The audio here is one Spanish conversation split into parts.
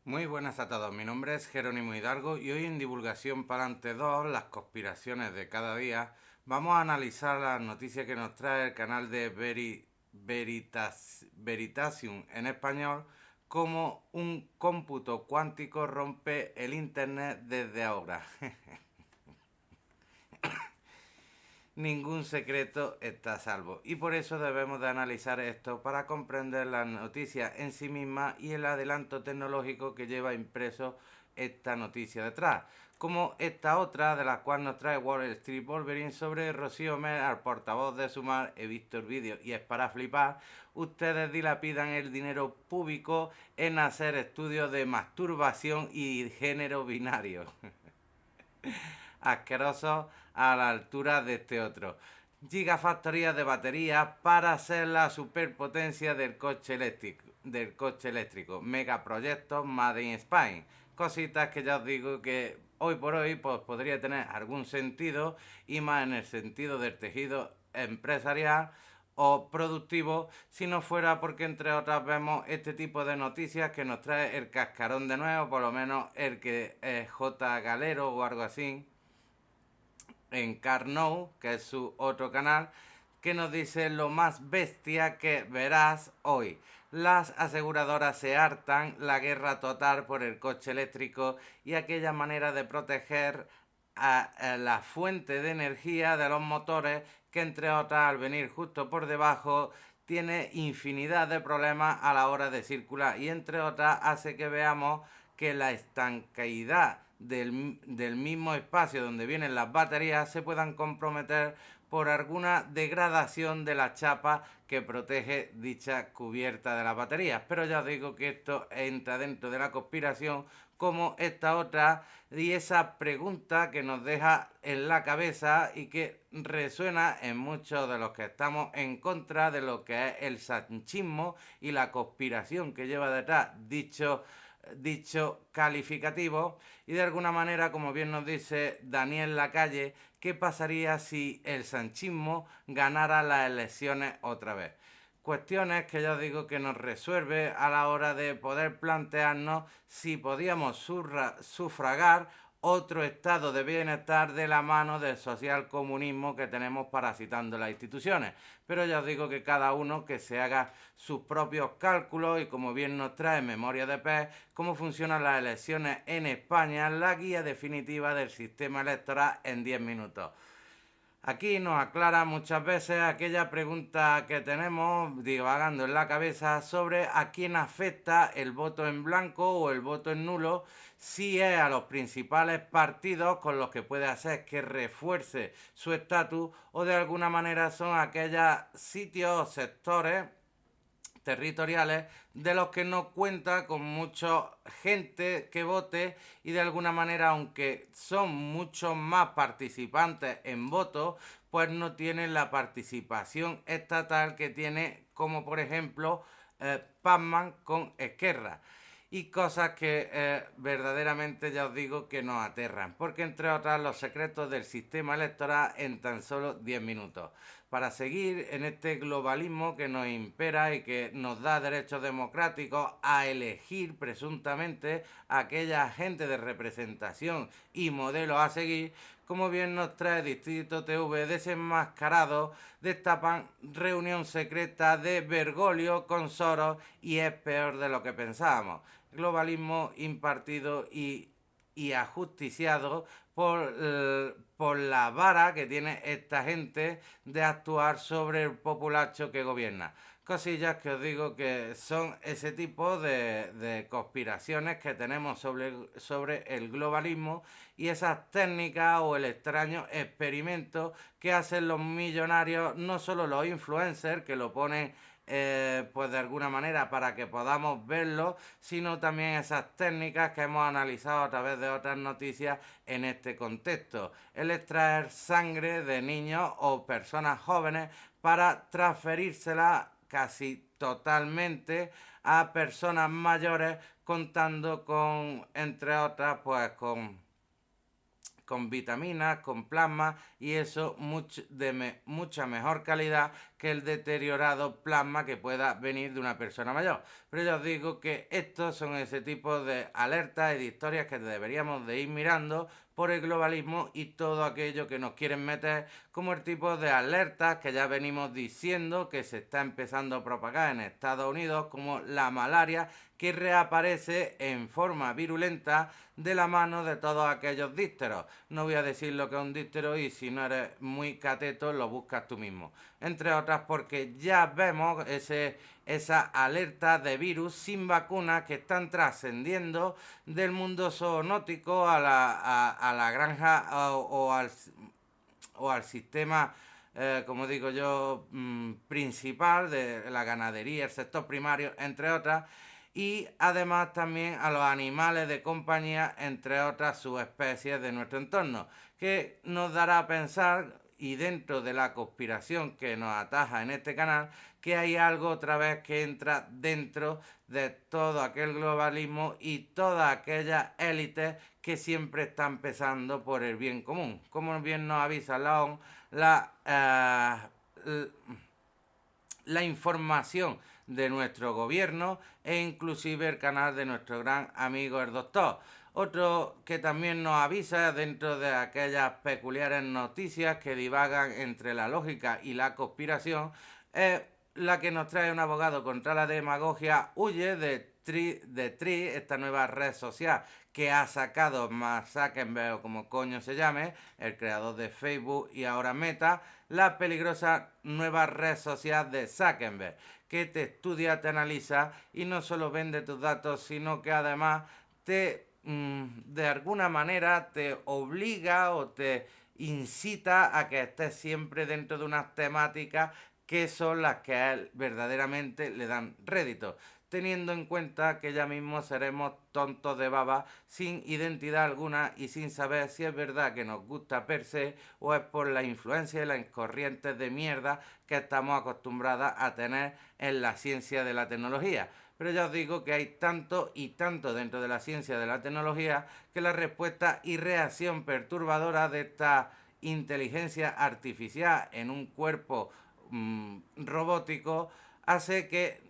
Muy buenas a todos, mi nombre es Jerónimo Hidalgo y hoy en Divulgación para ante dos, las conspiraciones de cada día, vamos a analizar las noticias que nos trae el canal de Veritasium en español, como un cómputo cuántico rompe el Internet desde ahora. Ningún secreto está a salvo y por eso debemos de analizar esto para comprender la noticia en sí misma y el adelanto tecnológico que lleva impreso esta noticia detrás, como esta otra de la cual nos trae Wall Street Wolverine sobre Rocío Mer al portavoz de Sumar. He visto el vídeo y es para flipar. Ustedes dilapidan el dinero público en hacer estudios de masturbación y género binario. Asquerosos a la altura de este otro. Gigafactorías de baterías para hacer la superpotencia del coche eléctrico. Megaproyectos Made in Spain. Cositas que ya os digo que hoy por hoy pues, podría tener algún sentido, y más en el sentido del tejido empresarial o productivo, si no fuera porque entre otras vemos este tipo de noticias que nos trae el cascarón de nuevo, por lo menos el que es J. Galero o algo así, en Carnou, que es su otro canal, que nos dice lo más bestia que verás hoy. Las aseguradoras se hartan la guerra total por el coche eléctrico y aquella manera de proteger a la fuente de energía de los motores, que entre otras al venir justo por debajo tiene infinidad de problemas a la hora de circular, y entre otras hace que veamos que la estanqueidad del mismo espacio donde vienen las baterías se puedan comprometer por alguna degradación de la chapa que protege dicha cubierta de las baterías. Pero ya os digo que esto entra dentro de la conspiración, como esta otra y esa pregunta que nos deja en la cabeza y que resuena en muchos de los que estamos en contra de lo que es el sanchismo y la conspiración que lleva detrás dicho calificativo. Y de alguna manera, como bien nos dice Daniel Lacalle, ¿qué pasaría si el sanchismo ganara las elecciones otra vez? Cuestiones que ya os digo que nos resuelve a la hora de poder plantearnos si podíamos sufragar otro estado de bienestar de la mano del socialcomunismo que tenemos parasitando las instituciones. Pero ya os digo que cada uno que se haga sus propios cálculos, y como bien nos trae Memoria de Pez, cómo funcionan las elecciones en España, la guía definitiva del sistema electoral en 10 minutos. Aquí nos aclara muchas veces aquella pregunta que tenemos divagando en la cabeza sobre a quién afecta el voto en blanco o el voto en nulo, si es a los principales partidos con los que puede hacer que refuerce su estatus, o de alguna manera son aquellos sitios o sectores territoriales de los que no cuenta con mucha gente que vote, y de alguna manera, aunque son muchos más participantes en votos, pues no tienen la participación estatal que tiene, como por ejemplo Pacman con Esquerra. Y cosas que verdaderamente ya os digo que nos aterran, porque entre otras los secretos del sistema electoral en tan solo 10 minutos. Para seguir en este globalismo que nos impera y que nos da derechos democráticos a elegir presuntamente a aquella gente de representación y modelos a seguir, como bien nos trae Distrito TV desenmascarado, destapan reunión secreta de Bergoglio con Soros y es peor de lo que pensábamos. Globalismo impartido y ajusticiado por la vara que tiene esta gente de actuar sobre el populacho que gobierna. Cosillas que os digo que son ese tipo de conspiraciones que tenemos sobre el globalismo y esas técnicas o el extraño experimento que hacen los millonarios, no solo los influencers que lo ponen pues de alguna manera para que podamos verlo, sino también esas técnicas que hemos analizado a través de otras noticias en este contexto. El extraer sangre de niños o personas jóvenes para transferírsela casi totalmente a personas mayores, contando con, entre otras, pues con vitaminas, con plasma, y eso de mucha mejor calidad que el deteriorado plasma que pueda venir de una persona mayor. Pero ya os digo que estos son ese tipo de alertas y de historias que deberíamos de ir mirando por el globalismo y todo aquello que nos quieren meter, como el tipo de alertas que ya venimos diciendo que se está empezando a propagar en Estados Unidos, como la malaria, que reaparece en forma virulenta de la mano de todos aquellos dípteros. No voy a decir lo que es un díptero y si no eres muy cateto lo buscas tú mismo. Entre otras porque ya vemos esa alerta de virus sin vacunas que están trascendiendo del mundo zoonótico a la granja o al sistema, como digo yo, principal de la ganadería, el sector primario, entre otras, y además también a los animales de compañía, entre otras subespecies de nuestro entorno, que nos dará a pensar, y dentro de la conspiración que nos ataja en este canal, que hay algo otra vez que entra dentro de todo aquel globalismo y todas aquellas élites que siempre están pesando por el bien común. Como bien nos avisa la ONU, la información de nuestro gobierno e inclusive el canal de nuestro gran amigo el doctor. Otro que también nos avisa dentro de aquellas peculiares noticias que divagan entre la lógica y la conspiración es la que nos trae un abogado contra la demagogia. Huye de Tri, esta nueva red social que ha sacado Mark Zuckerberg, o como coño se llame, el creador de Facebook y ahora Meta, la peligrosa nueva red social de Zuckerberg, que te estudia, te analiza y no solo vende tus datos, sino que además de alguna manera te obliga o te incita a que estés siempre dentro de unas temáticas que son las que a él verdaderamente le dan rédito, teniendo en cuenta que ya mismo seremos tontos de baba sin identidad alguna y sin saber si es verdad que nos gusta per se o es por la influencia y las corrientes de mierda que estamos acostumbradas a tener en la ciencia de la tecnología. Pero ya os digo que hay tanto y tanto dentro de la ciencia de la tecnología que la respuesta y reacción perturbadora de esta inteligencia artificial en un cuerpo robótico hace que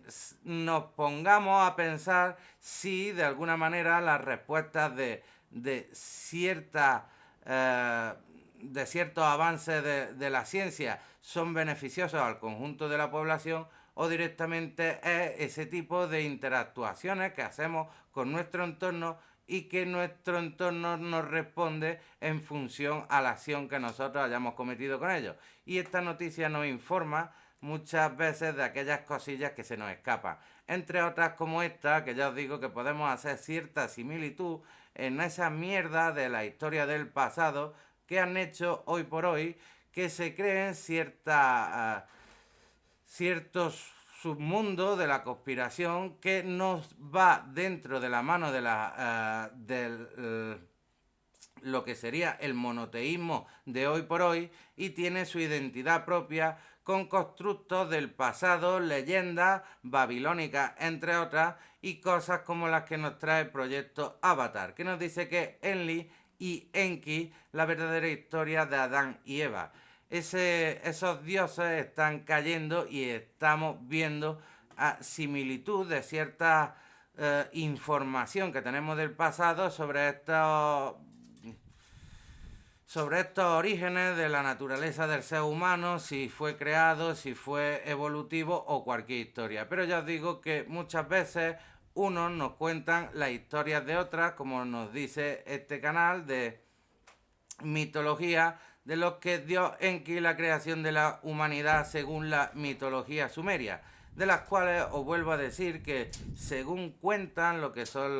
nos pongamos a pensar si de alguna manera las respuestas de cierta de ciertos avances de la ciencia son beneficiosos al conjunto de la población o directamente es ese tipo de interactuaciones que hacemos con nuestro entorno y que nuestro entorno nos responde en función a la acción que nosotros hayamos cometido con ellos. Y esta noticia nos informa muchas veces de aquellas cosillas que se nos escapan. Entre otras como esta, que ya os digo que podemos hacer cierta similitud en esa mierda de la historia del pasado que han hecho hoy por hoy que se creen ciertos submundos de la conspiración que nos va dentro de la mano de lo que sería el monoteísmo de hoy por hoy y tiene su identidad propia con constructos del pasado, leyendas babilónicas, entre otras, y cosas como las que nos trae el proyecto Avatar, que nos dice que Enlil y Enki, la verdadera historia de Adán y Eva. Esos dioses están cayendo y estamos viendo similitud de cierta información que tenemos del pasado sobre estos orígenes de la naturaleza del ser humano, si fue creado, si fue evolutivo o cualquier historia. Pero ya os digo que muchas veces unos nos cuentan las historias de otras, como nos dice este canal de mitología, de los que dio Enki la creación de la humanidad según la mitología sumeria, de las cuales os vuelvo a decir que según cuentan lo que son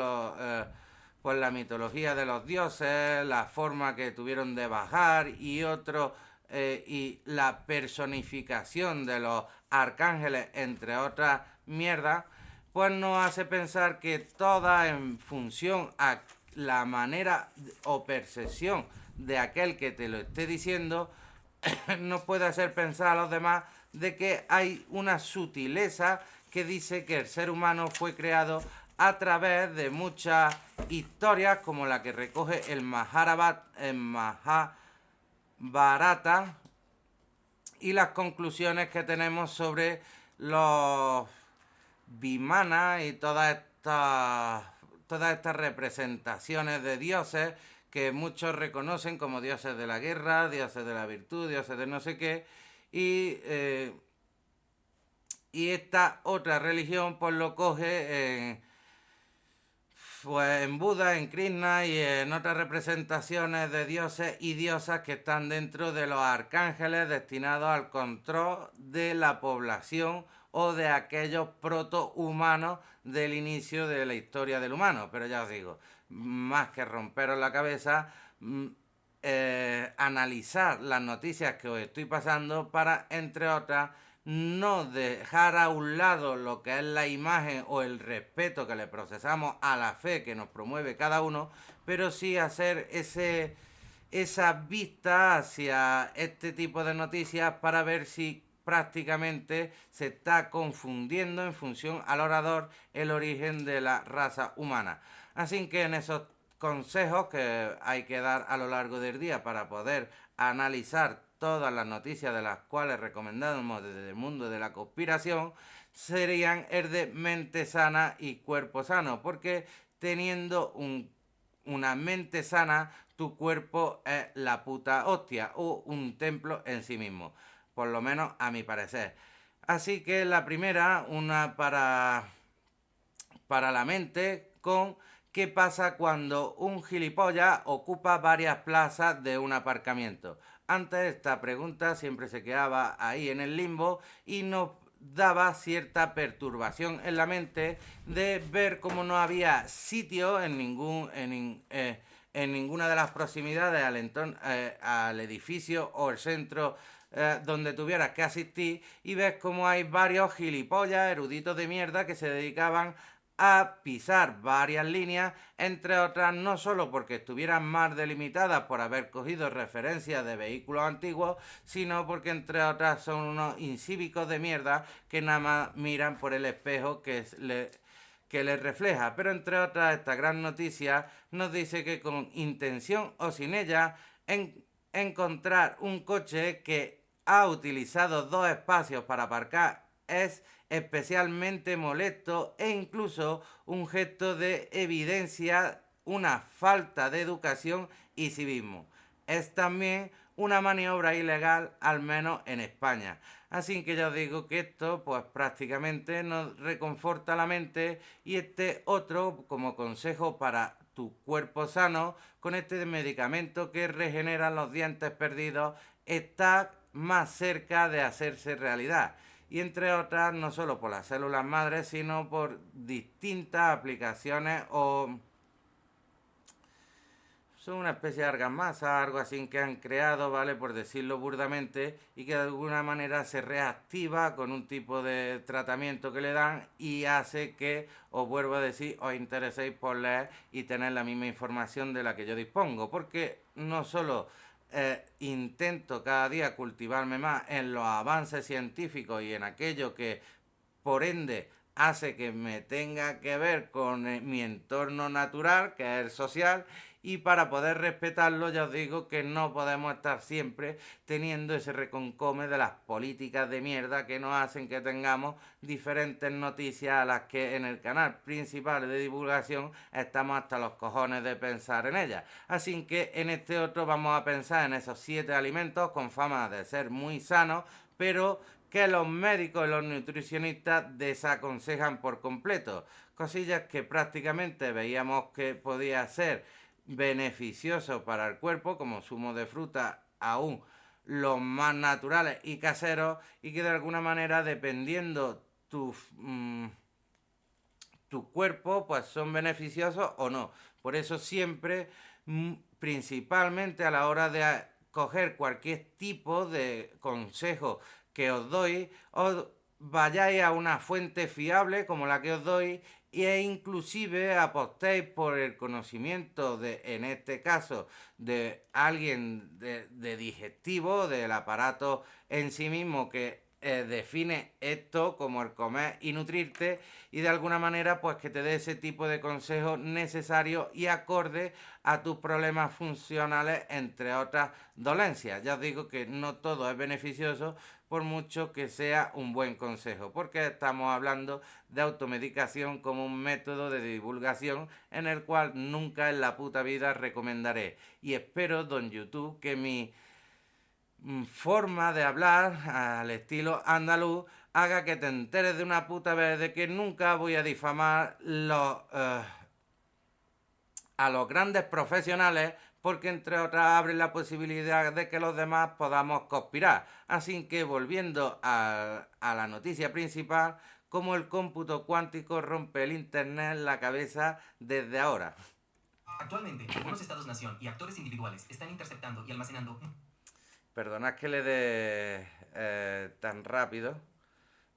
pues la mitología de los dioses, la forma que tuvieron de bajar y otros y la personificación de los arcángeles, entre otras mierdas, pues nos hace pensar que toda en función a la manera o percepción de aquel que te lo esté diciendo, nos puede hacer pensar a los demás de que hay una sutileza que dice que el ser humano fue creado a través de muchas historias como la que recoge el Mahabharata, y las conclusiones que tenemos sobre los Vimana y todas estas representaciones de dioses que muchos reconocen como dioses de la guerra, dioses de la virtud, dioses de no sé qué, y esta otra religión pues lo coge pues en Buda, en Krishna y en otras representaciones de dioses y diosas que están dentro de los arcángeles destinados al control de la población o de aquellos protohumanos del inicio de la historia del humano. Pero ya os digo, más que romperos la cabeza, analizar las noticias que os estoy pasando para, entre otras, no dejar a un lado lo que es la imagen o el respeto que le procesamos a la fe que nos promueve cada uno, pero sí hacer esa vista hacia este tipo de noticias para ver si prácticamente se está confundiendo en función al orador el origen de la raza humana. Así que en esos consejos que hay que dar a lo largo del día para poder analizar todas las noticias de las cuales recomendamos desde el mundo de la conspiración, serían el de mente sana y cuerpo sano, porque teniendo una mente sana, tu cuerpo es la puta hostia o un templo en sí mismo, por lo menos a mi parecer. Así que la primera, una para la mente, con qué pasa cuando un gilipollas ocupa varias plazas de un aparcamiento. Antes esta pregunta siempre se quedaba ahí en el limbo y nos daba cierta perturbación en la mente de ver cómo no había sitio en ninguna de las proximidades al edificio o el centro donde tuvieras que asistir, y ves como hay varios gilipollas, eruditos de mierda, que se dedicaban a pisar varias líneas, entre otras no solo porque estuvieran más delimitadas por haber cogido referencias de vehículos antiguos, sino porque entre otras son unos incívicos de mierda que nada más miran por el espejo que les refleja. Pero entre otras, esta gran noticia nos dice que con intención o sin ella, encontrar un coche que ha utilizado dos espacios para aparcar es especialmente molesto e incluso un gesto de evidencia, una falta de educación y civismo. Es también una maniobra ilegal, al menos en España. Así que ya os digo que esto pues prácticamente nos reconforta la mente, y este otro como consejo para tu cuerpo sano, con este medicamento que regenera los dientes perdidos, está más cerca de hacerse realidad, y entre otras no solo por las células madres, sino por distintas aplicaciones o son una especie de argamasa, algo así que han creado, ¿vale? Por decirlo burdamente, y que de alguna manera se reactiva con un tipo de tratamiento que le dan y hace que, os vuelvo a decir, os intereséis por leer y tener la misma información de la que yo dispongo, porque no solo intento cada día cultivarme más en los avances científicos y en aquello que, por ende, hace que me tenga que ver con mi entorno natural, que es el social, y para poder respetarlo ya os digo que no podemos estar siempre teniendo ese reconcome de las políticas de mierda que nos hacen que tengamos diferentes noticias a las que en el canal principal de divulgación estamos hasta los cojones de pensar en ellas. Así que en este otro vamos a pensar en esos 7 alimentos con fama de ser muy sanos, pero que los médicos y los nutricionistas desaconsejan por completo. Cosillas que prácticamente veíamos que podía ser beneficioso para el cuerpo, como zumo de fruta, aún los más naturales y caseros, y que de alguna manera, dependiendo tu cuerpo, pues son beneficiosos o no. Por eso siempre, principalmente a la hora de coger cualquier tipo de consejo que os doy, os vayáis a una fuente fiable como la que os doy, e inclusive apostéis por el conocimiento de, en este caso, de alguien de digestivo, del aparato en sí mismo, que define esto como el comer y nutrirte, y de alguna manera pues que te dé ese tipo de consejos necesarios y acorde a tus problemas funcionales, entre otras dolencias. Ya os digo que no todo es beneficioso por mucho que sea un buen consejo, porque estamos hablando de automedicación como un método de divulgación en el cual nunca en la puta vida recomendaré. Y espero, don YouTube, que mi forma de hablar al estilo andaluz haga que te enteres de una puta vez de que nunca voy a difamar a los grandes profesionales, porque entre otras abre la posibilidad de que los demás podamos conspirar. Así que volviendo a la noticia principal, cómo el cómputo cuántico rompe el internet en la cabeza desde ahora. Actualmente, algunos estados-nación y actores individuales están interceptando y almacenando. Perdonad que le dé tan rápido,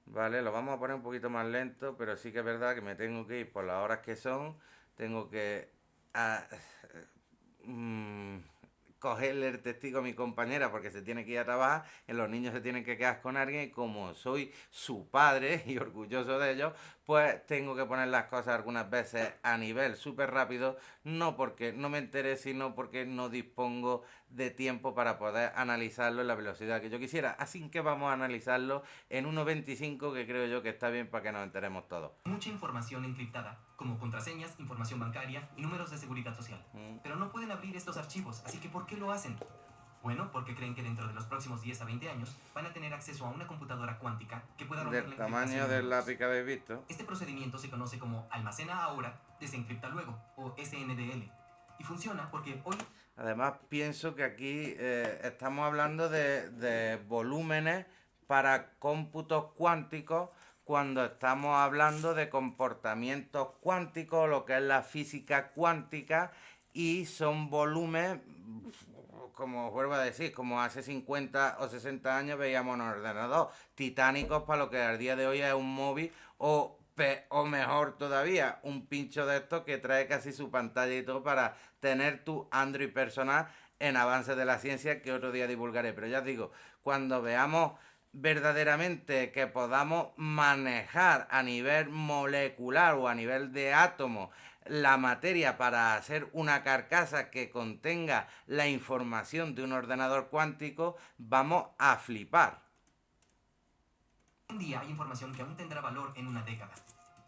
¿vale? Lo vamos a poner un poquito más lento, pero sí que es verdad que me tengo que ir por las horas que son. Tengo que ah, mm, cogerle el testigo a mi compañera porque se tiene que ir a trabajar, y los niños se tienen que quedar con alguien, y como soy su padre y orgulloso de ellos, pues tengo que poner las cosas algunas veces a nivel súper rápido, no porque no me entere, sino porque no dispongo de tiempo para poder analizarlo en la velocidad que yo quisiera. Así que vamos a analizarlo en 1.25, que creo yo que está bien para que nos enteremos todos. Mucha información encriptada, como contraseñas, información bancaria y números de seguridad social. Pero no pueden abrir estos archivos, así que ¿por qué lo hacen? Bueno, porque creen que dentro de los próximos 10 a 20 años van a tener acceso a una computadora cuántica que pueda romper Del la tamaño encriptación en del números. lápiz que habéis visto. Este procedimiento se conoce como almacena ahora, desencripta luego, o SNDL. Y funciona porque hoy... Además, pienso que aquí estamos hablando de volúmenes para cómputos cuánticos, cuando estamos hablando de comportamientos cuánticos, lo que es la física cuántica, y son volúmenes, como vuelvo a decir, como hace 50 o 60 años veíamos en un ordenador, titánicos para lo que al día de hoy es un móvil, o mejor todavía, un pincho de estos que trae casi su pantalla y todo para tener tu Android personal, en avances de la ciencia que otro día divulgaré. Pero ya os digo, cuando veamos verdaderamente que podamos manejar a nivel molecular o a nivel de átomo la materia para hacer una carcasa que contenga la información de un ordenador cuántico, vamos a flipar. en día hay información que aún tendrá valor en una década.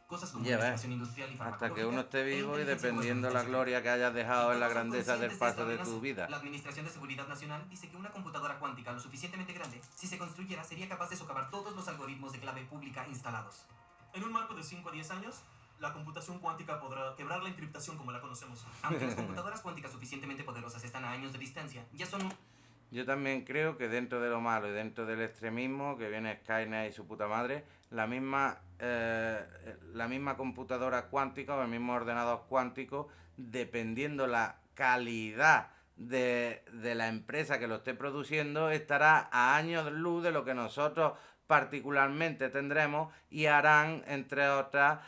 Cosas como Ya ves, investigación industrial y hasta que uno farmacológica esté e vivo y inteligencia dependiendo la gubernamental. gloria que hayas Y dejado en la todos son grandeza del conscientes de esta paso de amenaza. tu vida. La Administración de Seguridad Nacional dice que una computadora cuántica lo suficientemente grande, si se construyera, sería capaz de socavar todos los algoritmos de clave pública instalados. En un marco de 5 a 10 años, la computación cuántica podrá quebrar la encriptación como la conocemos. Aunque las computadoras cuánticas suficientemente poderosas están a años de distancia, ya son Yo también creo que dentro de lo malo y dentro del extremismo, que viene Skynet y su puta madre, la misma computadora cuántica o el mismo ordenador cuántico, dependiendo la calidad de la empresa que lo esté produciendo, estará a años luz de lo que nosotros particularmente tendremos, y harán, entre otras,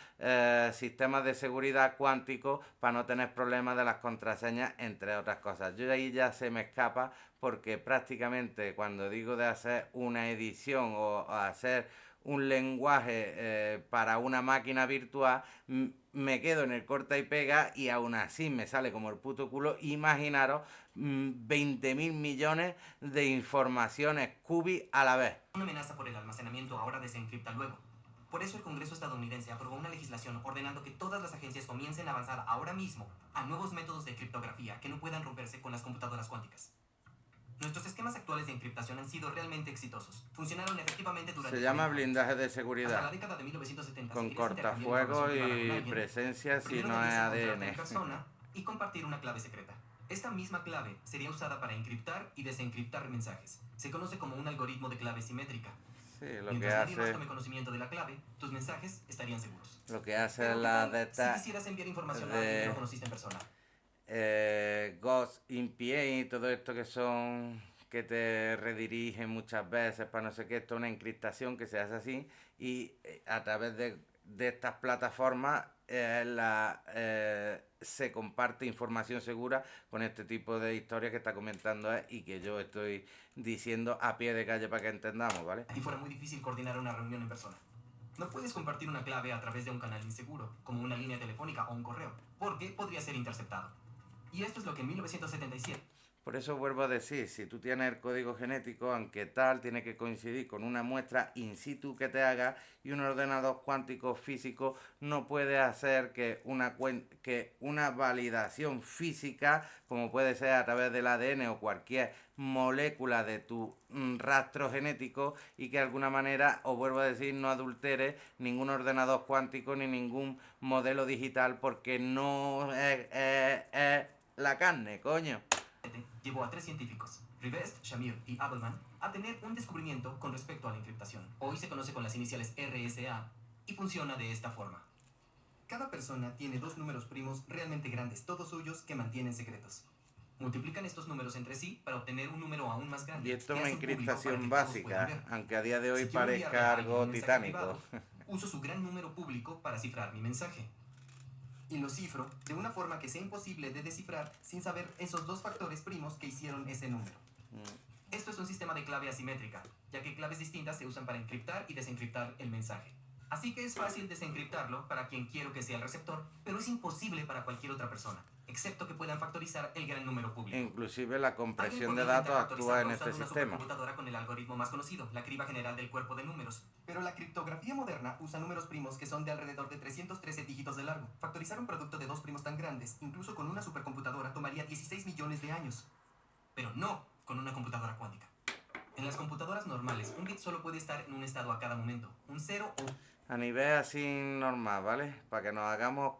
sistemas de seguridad cuánticos para no tener problemas de las contraseñas, entre otras cosas. Yo de ahí ya se me escapa, porque prácticamente cuando digo de hacer una edición o hacer un lenguaje para una máquina virtual, me quedo en el corta y pega, y aún así me sale como el puto culo. Imaginaros 20.000 millones de informaciones qubits a la vez. una amenaza por el almacenamiento ahora desencripta luego. Por eso el Congreso estadounidense aprobó una legislación ordenando que todas las agencias comiencen a avanzar ahora mismo a nuevos métodos de criptografía que no puedan romperse con las computadoras cuánticas. Nuestros esquemas actuales de encriptación han sido realmente exitosos. Funcionaron efectivamente durante Se llama 40 años. blindaje de Hasta la seguridad, década de 1970 con si querías intercambiar cortafuegos información privada con y alguien, presencia si primero no es debías encontrarte en ADN. persona y compartir una clave secreta. Esta misma clave sería usada para encriptar y desencriptar mensajes. Se conoce como un algoritmo de clave simétrica. Sí, lo que Mientras nadie más hace, tome conocimiento de la clave, tus mensajes estarían seguros. lo que hace Pero ¿qué la tal de si esta quisieras enviar información a alguien que no de conociste en persona? Ghost InPA y todo esto, que son que te redirigen muchas veces para no sé qué. Esto es una encriptación que se hace así, y a través de estas plataformas se comparte información segura con este tipo de historias que está comentando y que yo estoy diciendo a pie de calle para que entendamos, ¿vale? Y fuera muy difícil coordinar una reunión en persona. No puedes compartir una clave a través de un canal inseguro, como una línea telefónica o un correo, porque podría ser interceptado. Y esto es lo que en 1977... Por eso vuelvo a decir, si tú tienes el código genético, aunque tal, tiene que coincidir con una muestra in situ que te haga, y un ordenador cuántico físico no puede hacer que una validación física, como puede ser a través del ADN o cualquier molécula de tu rastro genético, y que de alguna manera, os vuelvo a decir, no adultere ningún ordenador cuántico ni ningún modelo digital, porque no es la carne, coño. Llevó a 3 científicos, Rivest, Shamir y Abelman, a tener un descubrimiento con respecto a la encriptación. Hoy se conoce con las iniciales RSA y funciona de esta forma. Cada persona tiene 2 números primos realmente grandes, todos suyos, que mantienen secretos. Multiplican estos números entre sí para obtener un número aún más grande. Y esto es una encriptación básica, aunque a día de hoy Si quiero enviarle parezca a alguien algo un mensaje titánico. privado, uso su gran número público para cifrar mi mensaje. Y lo cifro de una forma que sea imposible de descifrar sin saber esos 2 factores primos que hicieron ese número. Esto es un sistema de clave asimétrica, ya que claves distintas se usan para encriptar y desencriptar el mensaje. Así que es fácil desencriptarlo para quien quiero que sea el receptor, pero es imposible para cualquier otra persona, excepto que puedan factorizar el gran número público. Inclusive la compresión de datos actúa en este sistema. Una supercomputadora con el algoritmo más conocido, la criba general del cuerpo de números. Pero la criptografía moderna usa números primos que son de alrededor de 313 dígitos de largo. Factorizar un producto de 2 primos tan grandes, incluso con una supercomputadora, tomaría 16 millones de años. Pero no con una computadora cuántica. En las computadoras normales, un bit solo puede estar en un estado a cada momento. Un 0 o... A nivel así normal, ¿vale? Para que nos hagamos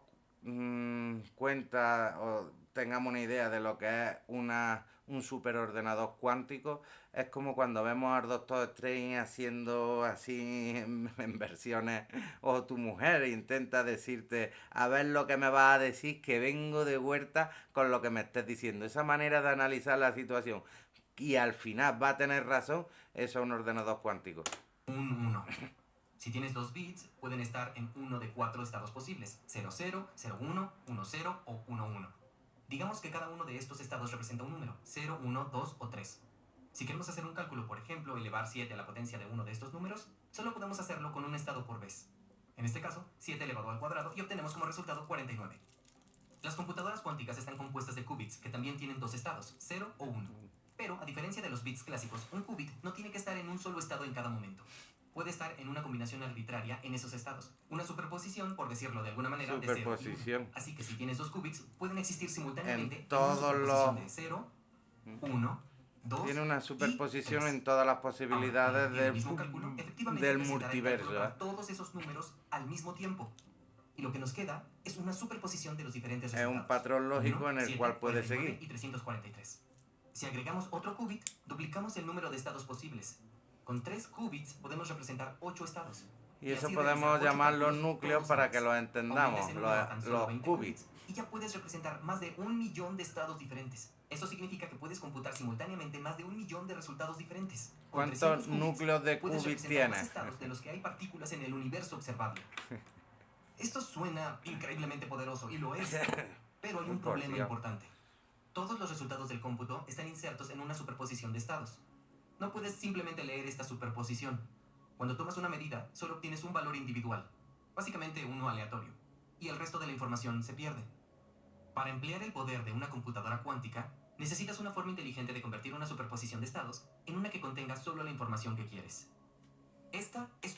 cuenta o tengamos una idea de lo que es un superordenador cuántico, es como cuando vemos al Doctor Strange haciendo así en versiones, o tu mujer intenta decirte, a ver lo que me vas a decir, que vengo de vuelta con lo que me estés diciendo. Esa manera de analizar la situación y al final va a tener razón, eso es un ordenador cuántico. Un 1. Si tienes 2 bits, pueden estar en uno de 4 estados posibles: 00, 01, 10 o 11. Digamos que cada uno de estos estados representa un número: 0, 1, 2 o 3. Si queremos hacer un cálculo, por ejemplo, elevar 7 a la potencia de uno de estos números, solo podemos hacerlo con un estado por vez. En este caso, 7 elevado al cuadrado, y obtenemos como resultado 49. Las computadoras cuánticas están compuestas de qubits, que también tienen 2 estados, 0 o 1. Pero, a diferencia de los bits clásicos, un qubit no tiene que estar en un solo estado en cada momento. Puede estar en una combinación arbitraria en esos estados. Una superposición, por decirlo de alguna manera, de 0 y 1. Así que si tienes 2 qubits, pueden existir simultáneamente en todos los... de 0, 1, 2... Tiene una superposición en todas las posibilidades ahora, del multiverso. Todos esos números al mismo tiempo. Y lo que nos queda es una superposición de los diferentes resultados. Es un patrón lógico 1, en el 7, cual puede 49 seguir. Y 343. Si agregamos otro qubit, duplicamos el número de estados posibles. Con 3 qubits podemos representar 8 estados. Y eso podemos llamar los núcleos para que los entendamos, los qubits. Y ya puedes representar más de 1 millón de estados diferentes. Eso significa que puedes computar simultáneamente más de 1 millón de resultados diferentes. ¿Cuántos núcleos de qubits tienes? Estados de los que hay partículas en el universo observable. Esto suena increíblemente poderoso, y lo es. Pero hay un problema importante. Todos los resultados del cómputo están insertos en una superposición de estados. No puedes simplemente leer esta superposición. Cuando tomas una medida, solo obtienes un valor individual, básicamente uno aleatorio, y el resto de la información se pierde. Para emplear el poder de una computadora cuántica, necesitas una forma inteligente de convertir una superposición de estados en una que contenga solo la información que quieres. Esta es...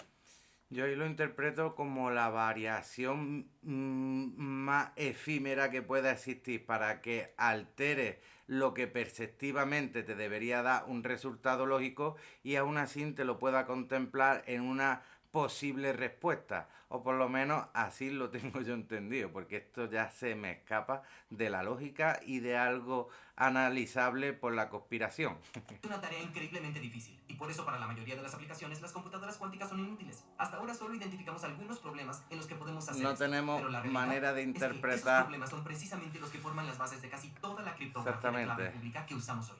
Yo ahí lo interpreto como la variación más efímera que pueda existir para que altere lo que perceptivamente te debería dar un resultado lógico y aún así te lo pueda contemplar en una posible respuesta, o por lo menos así lo tengo yo entendido, porque esto ya se me escapa de la lógica y de algo analizable por la conspiración. Es una tarea increíblemente difícil, y por eso para la mayoría de las aplicaciones las computadoras cuánticas son inútiles. Hasta ahora solo identificamos algunos problemas en los que podemos hacer no esto, tenemos pero la manera de interpretar. Es que esos problemas son precisamente los que forman las bases de casi toda la criptografía de clave pública que usamos hoy.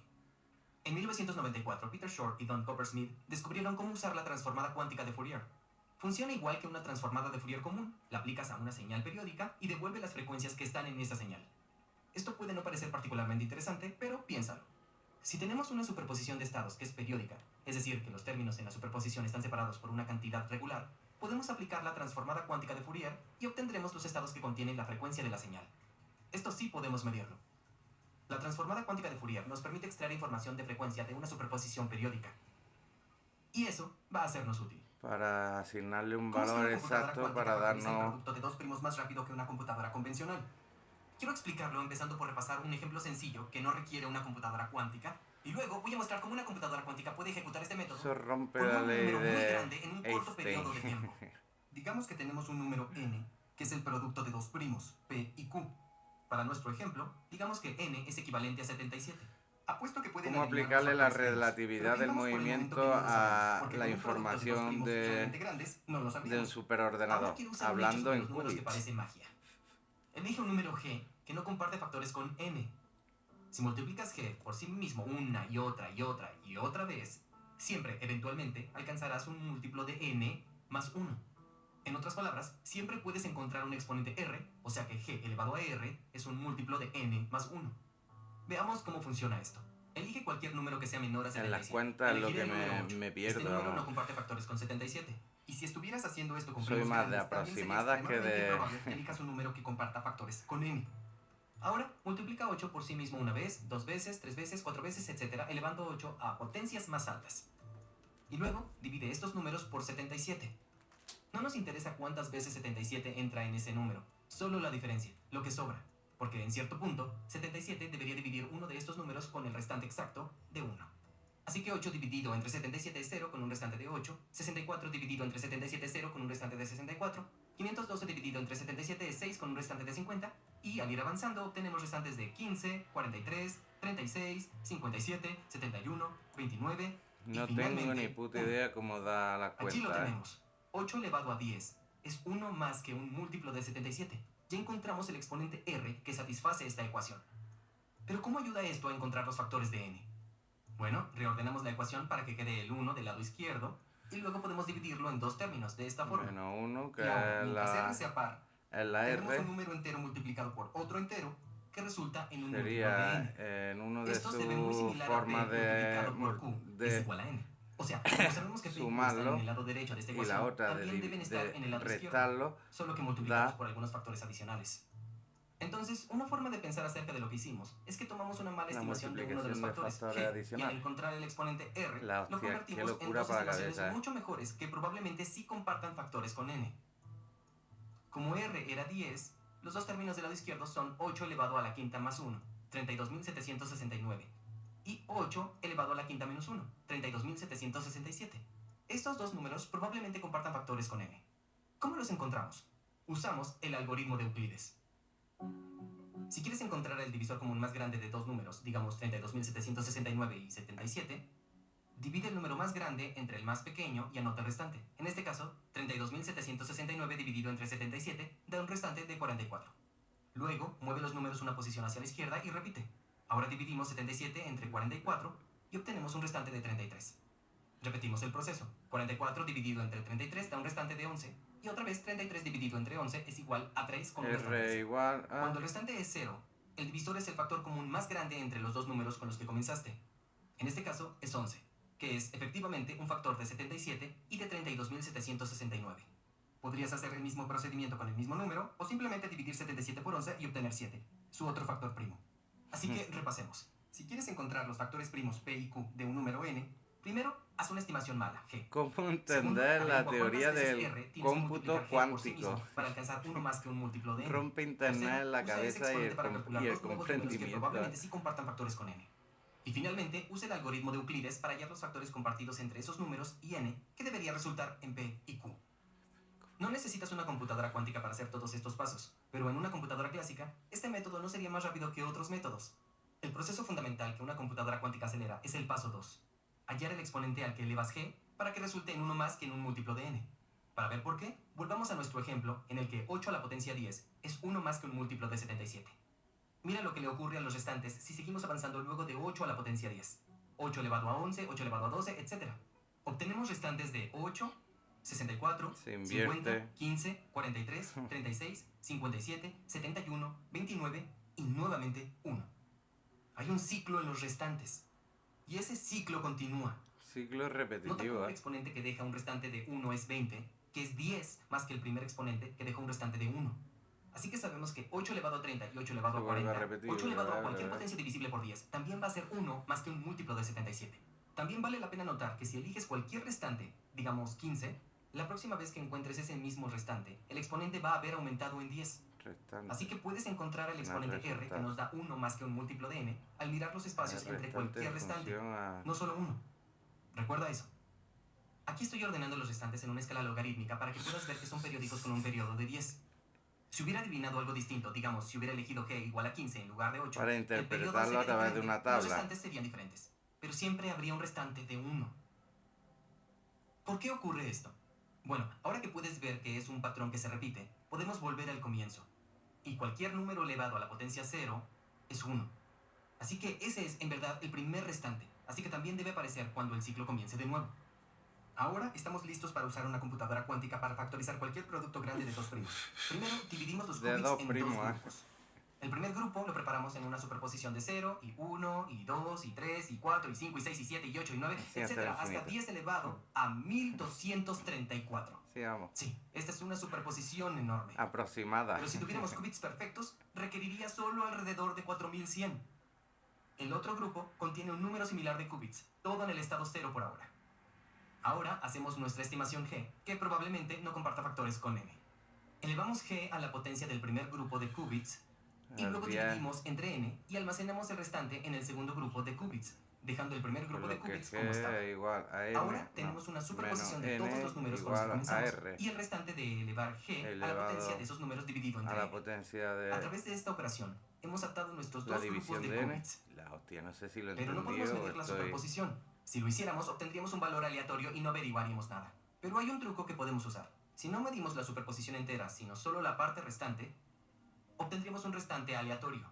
En 1994, Peter Shor y Don Coppersmith descubrieron cómo usar la transformada cuántica de Fourier. Funciona igual que una transformada de Fourier común. La aplicas a una señal periódica y devuelve las frecuencias que están en esa señal. Esto puede no parecer particularmente interesante, pero piénsalo. Si tenemos una superposición de estados que es periódica, es decir, que los términos en la superposición están separados por una cantidad regular, podemos aplicar la transformada cuántica de Fourier y obtendremos los estados que contienen la frecuencia de la señal. Esto sí podemos medirlo. La transformada cuántica de Fourier nos permite extraer información de frecuencia de una superposición periódica. Y eso va a sernos útil. Para asignarle un ¿Cómo es que valor una computadora exacto cuántica para factoriza el darnos... producto de dos primos más rápido que una computadora convencional? Quiero explicarlo empezando por repasar un ejemplo sencillo que no requiere una computadora cuántica, y luego voy a mostrar cómo una computadora cuántica puede ejecutar este método Eso rompe con la un ley número muy de grande en un corto periodo de Einstein. tiempo. Digamos que tenemos un número n, que es el producto de dos primos, p y q. Para nuestro ejemplo, digamos que n es equivalente a 77. Apuesto que pueden ¿Cómo adivinar aplicarle los la factores primos, relatividad pero del digamos por el momento que movimiento no lo sabemos, a porque la con un producto de dos información primos realmente grandes no lo de un sabríamos. Ahora superordenador? quiero usar un hecho Hablando sobre en los números que qubits. parece magia. Elige un número g que no comparte factores con n. Si multiplicas g por sí mismo una y otra y otra y otra vez, siempre, eventualmente, alcanzarás un múltiplo de n más 1. En otras palabras, siempre puedes encontrar un exponente r, o sea que g elevado a r es un múltiplo de n más 1. Veamos cómo funciona esto. Elige cualquier número que sea menor a 77. En las cuentas es lo Elegiré que el número 8. me Este pierdo, número no vamos. comparte factores con 77. Y si estuvieras haciendo esto con Soy primos más de grandes, también sería aproximadas que extremadamente de... probable que elijas un número que comparta factores con n. Ahora, multiplica 8 por sí mismo una vez, dos veces, tres veces, cuatro veces, etc., elevando 8 a potencias más altas. Y luego, divide estos números por 77. No nos interesa cuántas veces 77 entra en ese número, solo la diferencia, lo que sobra. Porque en cierto punto, 77 debería dividir uno de estos números con el restante exacto de 1. Así que 8 dividido entre 77 es 0 con un restante de 8, 64 dividido entre 77 es 0 con un restante de 64, 512 dividido entre 77 es 6 con un restante de 50, y al ir avanzando obtenemos restantes de 15, 43, 36, 57, 71, 29 y No finalmente tengo ni puta 1. idea cómo da la Allí lo cuenta, tenemos. 8 elevado a 10 es 1 más que un múltiplo de 77. Ya encontramos el exponente r que satisface esta ecuación. Pero ¿cómo ayuda esto a encontrar los factores de n? Bueno, reordenamos la ecuación para que quede el 1 del lado izquierdo y luego podemos dividirlo en dos términos de esta forma. Menos 1, que Y ahora, es mientras r la sea par, tenemos un número entero multiplicado por otro entero que resulta en un múltiplo de sería n. en uno de Esto se ve muy sus similar a p formas multiplicado por q es de igual a n. O sea, como sabemos que p y q están en sumarlo el lado derecho de esta y la ecuación, otra también deben estar de en el lado izquierdo, restarlo, solo que multiplicados da por algunos factores adicionales. Entonces, una forma de pensar acerca de lo que hicimos es que tomamos una mala la estimación de uno de los multiplicación de factores, factores g, y al adicionales. encontrar el exponente r, La lo hostia, qué convertimos en locura dos para la estimaciones cabeza. mucho mejores que probablemente sí compartan factores con n. Como r era 10, los dos términos del lado izquierdo son 8 elevado a la quinta más 1, 32.769, y 8 elevado a la quinta menos 1, 32.767. Estos dos números probablemente compartan factores con n. ¿Cómo los encontramos? Usamos el algoritmo de Euclides. Si quieres encontrar el divisor común más grande de dos números, digamos 32.769 y 77, divide el número más grande entre el más pequeño y anota el restante. En este caso, 32.769 dividido entre 77 da un restante de 44. Luego, mueve los números una posición hacia la izquierda y repite. Ahora dividimos 77 entre 44 y obtenemos un restante de 33. Repetimos el proceso. 44 dividido entre 33 da un restante de 11. Y otra vez 33 dividido entre 11 es igual a 3 con un restante de R 0. igual a... Cuando el restante es 0, el divisor es el factor común más grande entre los dos números con los que comenzaste. En este caso es 11, que es efectivamente un factor de 77 y de 32.769. Podrías hacer el mismo procedimiento con el mismo número o simplemente dividir 77 por 11 y obtener 7, su otro factor primo. Así que repasemos. Si quieres encontrar los factores primos p y q de un número n, primero haz una estimación mala, g. ¿Cómo Segundo, entender la averigua cuántas teoría veces del r tienes que cómputo multiplicar g por sí cuántico? mismo para alcanzar uno más que un múltiplo de n. Rompe internet Tercero, en la usa ese cabeza y exponente el, para calcular y el dos nuevos números que comprendimiento. probablemente sí compartan factores con n. Y finalmente, usa el algoritmo de Euclides para hallar los factores compartidos entre esos números y n, que debería resultar en p y q. No necesitas una computadora cuántica para hacer todos estos pasos, pero en una computadora clásica, este método no sería más rápido que otros métodos. El proceso fundamental que una computadora cuántica acelera es el paso 2. Hallar el exponente al que elevas g para que resulte en uno más que en un múltiplo de n. Para ver por qué, volvamos a nuestro ejemplo en el que 8 a la potencia 10 es uno más que un múltiplo de 77. Mira lo que le ocurre a los restantes si seguimos avanzando luego de 8 a la potencia 10. 8 elevado a 11, 8 elevado a 12, etc. Obtenemos restantes de 8, 64, Se 50, invierte. 15, 43, 36, 57, 71, 29 y nuevamente 1. Hay un ciclo en los restantes. Y ese ciclo continúa. Ciclo Nota cómo repetitivo, el exponente que deja un restante de 1 es 20, que es 10 más que el primer exponente que deja un restante de 1. Así que sabemos que 8 elevado a 30 y 8 elevado Se a vuelve a 40, repetir, 8 elevado a bla, cualquier bla, bla. potencia divisible por 10, también va a ser 1 más que un múltiplo de 77. También vale la pena notar que si eliges cualquier restante, digamos 15, la próxima vez que encuentres ese mismo restante, el exponente va a haber aumentado en 10. Restante. Así que puedes encontrar el No es exponente r, que resultado. nos da 1 más que un múltiplo de n, al mirar los espacios El entre restante cualquier en restante, función a... no solo 1. Recuerda eso. Aquí estoy ordenando los restantes en una escala logarítmica para que puedas ver que son periódicos con un periodo de 10. Si hubiera adivinado algo distinto, digamos, si hubiera elegido g igual a 15 en lugar de 8, Para el periodo interpretarlo sería a través de diferente una y los tabla. restantes serían diferentes. Pero siempre habría un restante de 1. ¿Por qué ocurre esto? Bueno, ahora que puedes ver que es un patrón que se repite, podemos volver al comienzo. Y cualquier número elevado a la potencia 0 es 1. Así que ese es, en verdad, el primer restante. Así que también debe aparecer cuando el ciclo comience de nuevo. Ahora estamos listos para usar una computadora cuántica para factorizar cualquier producto grande de dos primos. Primero, dividimos los De qubits dos en primos, dos grupos. El primer grupo lo preparamos en una superposición de 0, y 1, y 2, y 3, y 4, y 5, y 6, y 7, y 8, y 9, Sí, hasta el etc. hasta infinito. 10 elevado a 1234. Sigamos. Sí, esta es una superposición enorme. Aproximada. Pero si tuviéramos qubits perfectos, requeriría solo alrededor de 4100. El otro grupo contiene un número similar de qubits, todo en el estado 0 por ahora. Ahora hacemos nuestra estimación g, que probablemente no comparta factores con n. Elevamos g a la potencia del primer grupo de qubits y luego dividimos entre n y almacenamos el restante en el segundo grupo de qubits, dejando el primer Por grupo de lo que qubits como estaba. g igual a n, Ahora no, tenemos una menos superposición de todos n los números con los que igual a comenzamos r y el restante de elevar g a la elevado potencia de esos números dividido a entre la n. potencia A de través de esta operación, hemos atado nuestros la dos grupos división de de n. qubits. La hostia, no sé si lo he Pero no podemos entendido o medir la estoy... superposición. Si lo hiciéramos, obtendríamos un valor aleatorio y no averiguaríamos nada. Pero hay un truco que podemos usar. Si no medimos la superposición entera, sino solo la parte restante, obtendríamos un restante aleatorio.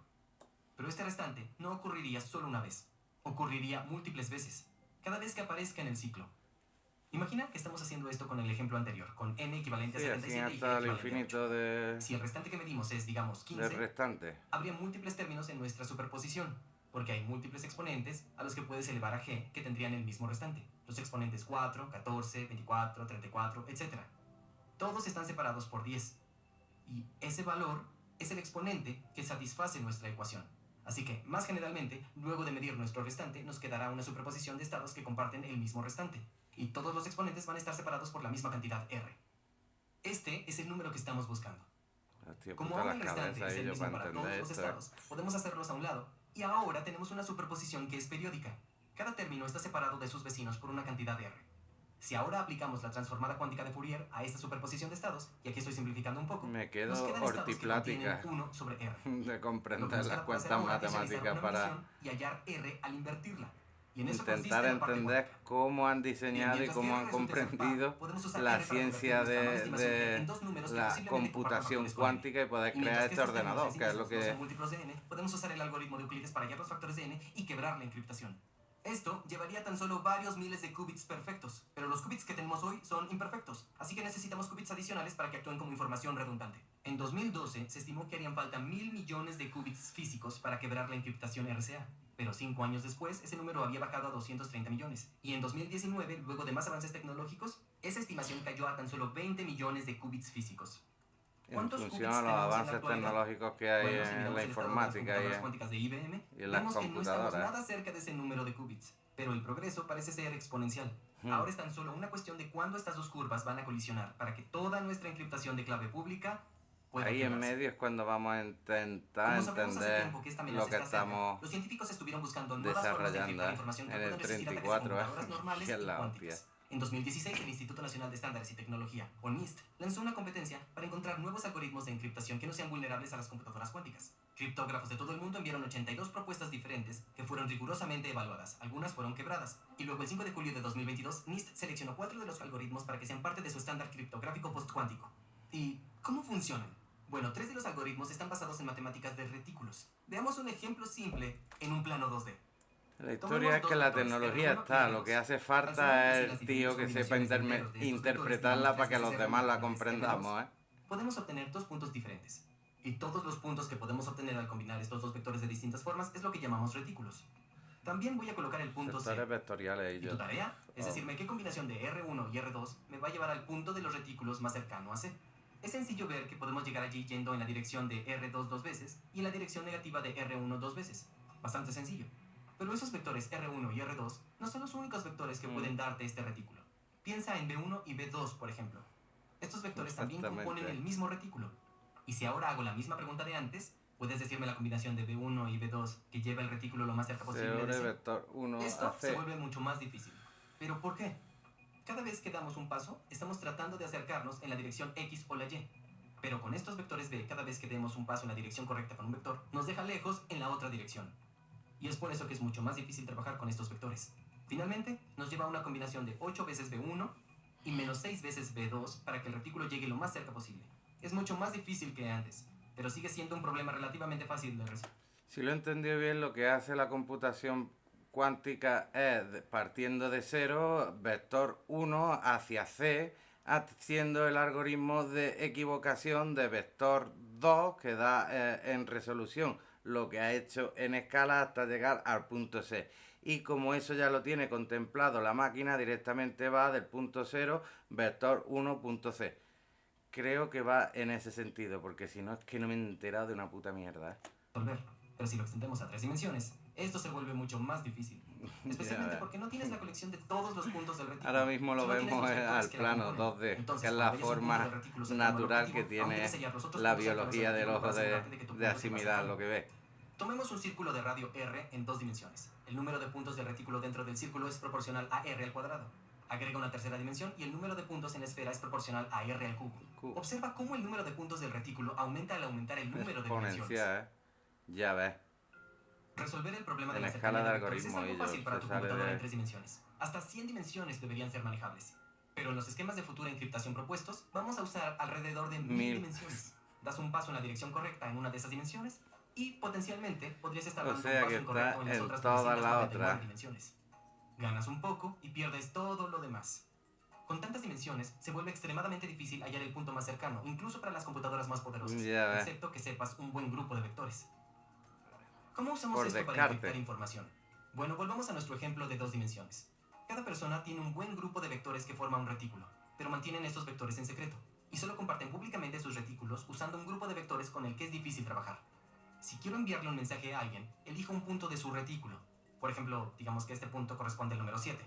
Pero este restante no ocurriría solo una vez. Ocurriría múltiples veces, cada vez que aparezca en el ciclo. Imagina que estamos haciendo esto con el ejemplo anterior, con n equivalente a Sí, así 77 y g hasta el equivalente a 8. infinito de... Si el restante que medimos es, digamos, del 15, restante. habría múltiples términos en nuestra superposición, porque hay múltiples exponentes a los que puedes elevar a g que tendrían el mismo restante. Los exponentes 4, 14, 24, 34, etc. Todos están separados por 10. Y ese valor es el exponente que satisface nuestra ecuación. Así que, más generalmente, luego de medir nuestro restante, nos quedará una superposición de estados que comparten el mismo restante. Y todos los exponentes van a estar separados por la misma cantidad r. Este es el número que estamos buscando. Hostia, Como puta ahora las el restante cabezas es y el yo mismo para para todos entender los esto. estados, podemos hacerlos a un lado. Y ahora tenemos una superposición que es periódica. Cada término está separado de sus vecinos por una cantidad de r. Si ahora aplicamos la transformada cuántica de Fourier a esta superposición de estados, y aquí estoy simplificando un poco, Me nos quedo quedan estados que contienen hortiplática 1 sobre r. de Lo que comprender nos las queda por hacer cuentas ahora es realizar matemáticas una para medición y hallar r al invertirla. Y en eso intentar consiste la parte entender cuántica. cómo han Bien, diseñado y mientras que cómo R han resulte ser par, comprendido podemos usar la R para convertir ciencia nuestra nueva estimación G en de dos números que la posiblemente compartan computación factores con n. cuántica y poder Y crear mientras que este estos términos ordenador, en sí que es lo mismos no son que... múltiplos de n, podemos usar el algoritmo de Euclides para hallar los factores de n y quebrar la encriptación. Esto llevaría tan solo varios miles de qubits perfectos, pero los qubits que tenemos hoy son imperfectos, así que necesitamos qubits adicionales para que actúen como información redundante. En 2012 se estimó que harían falta 1.000 millones de qubits físicos para quebrar la encriptación RSA, pero 5 años después ese número había bajado a 230 millones, y en 2019, luego de más avances tecnológicos, esa estimación cayó a tan solo 20 millones de qubits físicos. En ¿Cuántos función qubits a los tenemos en la avances actualidad? tecnológicos que hay Bueno, si en miramos la el estado de las informática computadoras cuánticas de IBM, y en las vemos que no estamos computadoras. nada cerca de ese número de qubits, pero el progreso parece ser exponencial. Ahora es tan solo una cuestión de cuándo estas dos curvas van a colisionar para que toda nuestra encriptación de clave pública pueda Ahí en quebrarse. medio es cuando vamos a intentar Como sabemos hace entender tiempo que esta lo amenaza que está cerca, estamos los científicos estuvieron buscando nuevas formas de desarrollando encriptar información que en el puedan resistir ataques de 34, computadoras normales que es y la cuánticas. hostia. En 2016, el Instituto Nacional de Estándares y Tecnología, o NIST, lanzó una competencia para encontrar nuevos algoritmos de encriptación que no sean vulnerables a las computadoras cuánticas. Criptógrafos de todo el mundo enviaron 82 propuestas diferentes que fueron rigurosamente evaluadas. Algunas fueron quebradas. Y luego, el 5 de julio de 2022, NIST seleccionó 4 de los algoritmos para que sean parte de su estándar criptográfico postcuántico. ¿Y cómo funcionan? Bueno, 3 de los algoritmos están basados en matemáticas de retículos. Veamos un ejemplo simple en un plano 2D. La historia es que la tecnología está, lo que hace falta es el tío que sepa interpretarla para que los demás la comprendamos, ¿eh? Podemos obtener dos puntos diferentes. Y todos los puntos que podemos obtener al combinar estos dos vectores de distintas formas es lo que llamamos retículos. También voy a colocar el punto C. Sectores vectoriales ¿Y tu tarea? Es decirme qué combinación de R1 y R2 me va a llevar al punto de los retículos más cercano a C. Es sencillo ver que podemos llegar allí yendo en la dirección de R2 dos veces y en la dirección negativa de R1 dos veces. Bastante sencillo. Pero esos vectores R1 y R2 no son los únicos vectores que pueden darte este retículo. Piensa en B1 y B2, por ejemplo. Estos vectores también componen el mismo retículo. Y si ahora hago la misma pregunta de antes, ¿puedes decirme la combinación de B1 y B2 que lleva el retículo lo más cerca posible de C? Vector 1 Esto a C. se vuelve mucho más difícil. ¿Pero por qué? Cada vez que damos un paso, estamos tratando de acercarnos en la dirección X o la Y. Pero con estos vectores B, cada vez que demos un paso en la dirección correcta con un vector, nos deja lejos en la otra dirección. Y es por eso que es mucho más difícil trabajar con estos vectores. Finalmente, nos lleva a una combinación de 8 veces B1 y menos 6 veces B2 para que el retículo llegue lo más cerca posible. Es mucho más difícil que antes, pero sigue siendo un problema relativamente fácil de resolver. Si lo he entendido bien, lo que hace la computación cuántica es, partiendo de 0, vector 1 hacia C, haciendo el algoritmo de equivocación de vector 2, que da en resolución lo que ha hecho en escala hasta llegar al punto C. Y como eso ya lo tiene contemplado la máquina, directamente va del punto 0, vector 1, punto C. Creo que va en ese sentido, porque si no es que no me he enterado de una puta mierda, ¿eh? Pero si lo extendemos a 3 dimensiones, esto se vuelve mucho más difícil. Especialmente porque no tienes la colección de todos los puntos del retículo. Ahora mismo lo Solo tienes vemos los vectores al que la plano componen. 2D, Entonces, que es la cuando veas un punto forma del retículo cercano al natural que objetivo, aún tiene debes sellar los otros la puntos cercanos biología al del retículo ojo para asegurarte de que tu de punto esté más asimilar cercano. lo que ve. Tomemos un círculo de radio R en 2 dimensiones. El número de puntos del retículo dentro del círculo es proporcional a R al cuadrado. Agrega una tercera dimensión y el número de puntos en la esfera es proporcional a R al cubo. Observa cómo el número de puntos del retículo aumenta al aumentar el número de dimensiones. Exponencial, ¿eh? Ya ves. Resolver el problema de En la escala cercanía de de vectores es algo algoritmo, fácil para se tu sale computadora de- en 3 dimensiones. Hasta 100 dimensiones deberían ser manejables. Pero en los esquemas de futura encriptación propuestos, vamos a usar alrededor de 1000 dimensiones. Das un paso en la dirección correcta en una de esas dimensiones y potencialmente podrías estar O dando sea un que paso incorrecto está en las en otras todas las 999 otras. dimensiones. Ganas un poco y pierdes todo lo demás. Con tantas dimensiones, se vuelve extremadamente difícil hallar el punto más cercano, incluso para las computadoras más poderosas, Ya ves. excepto que sepas un buen grupo de vectores. ¿Cómo usamos Por esto para descarte. encriptar información? Bueno, volvamos a nuestro ejemplo de 2 dimensiones. Cada persona tiene un buen grupo de vectores que forma un retículo, pero mantienen estos vectores en secreto, y solo comparten públicamente sus retículos usando un grupo de vectores con el que es difícil trabajar. Si quiero enviarle un mensaje a alguien, elijo un punto de su retículo. Por ejemplo, digamos que este punto corresponde al número 7.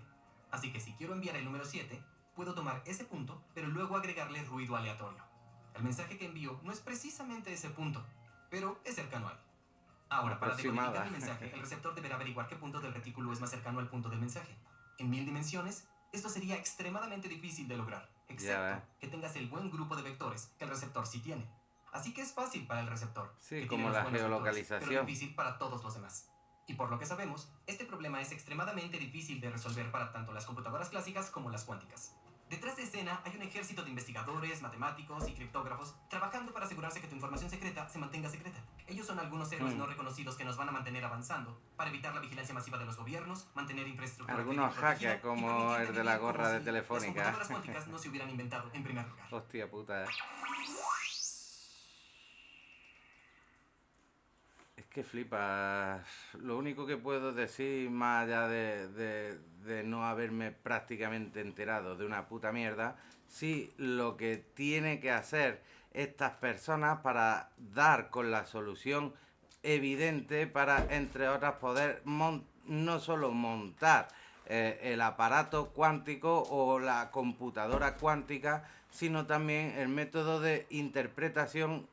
Así que si quiero enviar el número 7, puedo tomar ese punto, pero luego agregarle ruido aleatorio. El mensaje que envío no es precisamente ese punto, pero es cercano a él. Ahora, para Aproximada. decodificar el mensaje, el receptor deberá averiguar qué punto del retículo es más cercano al punto del mensaje. En 1000 dimensiones, esto sería extremadamente difícil de lograr, Ya excepto ves. que tengas el buen grupo de vectores que el receptor sí tiene. Así que es fácil para el receptor, Sí, que como tiene los la buenos vectores, geolocalización. pero difícil para todos los demás. Y por lo que sabemos, este problema es extremadamente difícil de resolver para tanto las computadoras clásicas como las cuánticas. Detrás de escena hay un ejército de investigadores, matemáticos y criptógrafos trabajando para asegurarse que tu información secreta se mantenga secreta. Ellos son algunos héroes no reconocidos que nos van a mantener avanzando para evitar la vigilancia masiva de los gobiernos, mantener infraestructura Algunos crítica protegida hackers, como y permitirte el de la vivir gorra como de si Telefónica. Las computadoras cuánticas no se hubieran inventado en primer lugar. Hostia puta, ¿eh? Es que flipa. Lo único que puedo decir, más allá de no haberme prácticamente enterado de una puta mierda, sí lo que tiene que hacer estas personas para dar con la solución evidente para, entre otras, poder no solo montar el aparato cuántico o la computadora cuántica, sino también el método de interpretación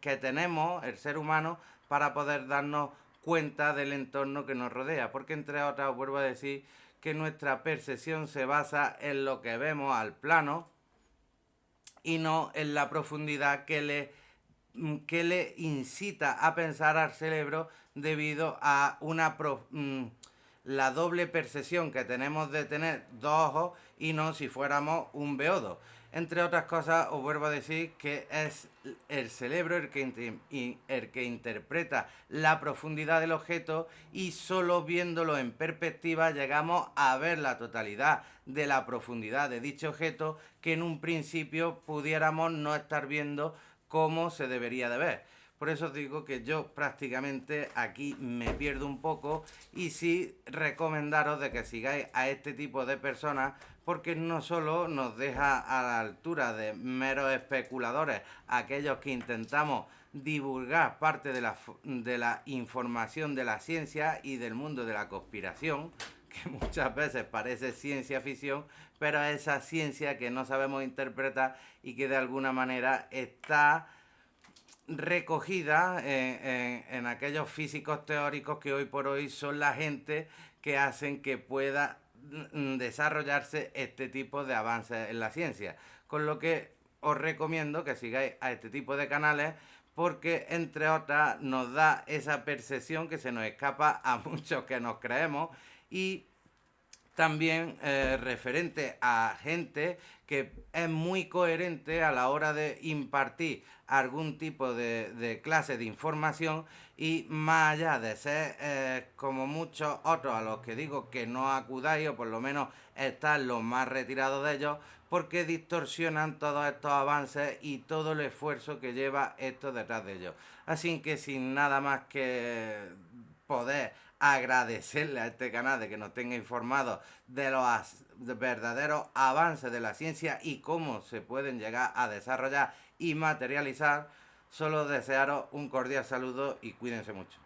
que tenemos, el ser humano, para poder darnos cuenta del entorno que nos rodea. Porque, entre otras, vuelvo a decir que nuestra percepción se basa en lo que vemos al plano y no en la profundidad que le incita a pensar al cerebro debido a la doble percepción que tenemos de tener dos ojos y no si fuéramos un beodo. Entre otras cosas, os vuelvo a decir que es el cerebro el que interpreta la profundidad del objeto, y solo viéndolo en perspectiva llegamos a ver la totalidad de la profundidad de dicho objeto, que en un principio pudiéramos no estar viendo como se debería de ver. Por eso os digo que yo prácticamente aquí me pierdo un poco, y sí recomendaros de que sigáis a este tipo de personas, porque no solo nos deja a la altura de meros especuladores aquellos que intentamos divulgar parte de la información de la ciencia y del mundo de la conspiración, que muchas veces parece ciencia ficción, pero es esa ciencia que no sabemos interpretar y que de alguna manera está recogida en aquellos físicos teóricos que hoy por hoy son la gente que hacen que pueda desarrollarse este tipo de avances en la ciencia. Con lo que os recomiendo que sigáis a este tipo de canales, porque entre otras nos da esa percepción que se nos escapa a muchos que nos creemos, y también referente a gente que es muy coherente a la hora de impartir algún tipo de clase de información, y más allá de ser como muchos otros a los que digo que no acudáis, o por lo menos estar los más retirados de ellos, porque distorsionan todos estos avances y todo el esfuerzo que lleva esto detrás de ellos. Así que sin nada más que poder agradecerle a este canal de que nos tenga informados de los verdaderos avances de la ciencia y cómo se pueden llegar a desarrollar y materializar, solo desearos un cordial saludo y cuídense mucho.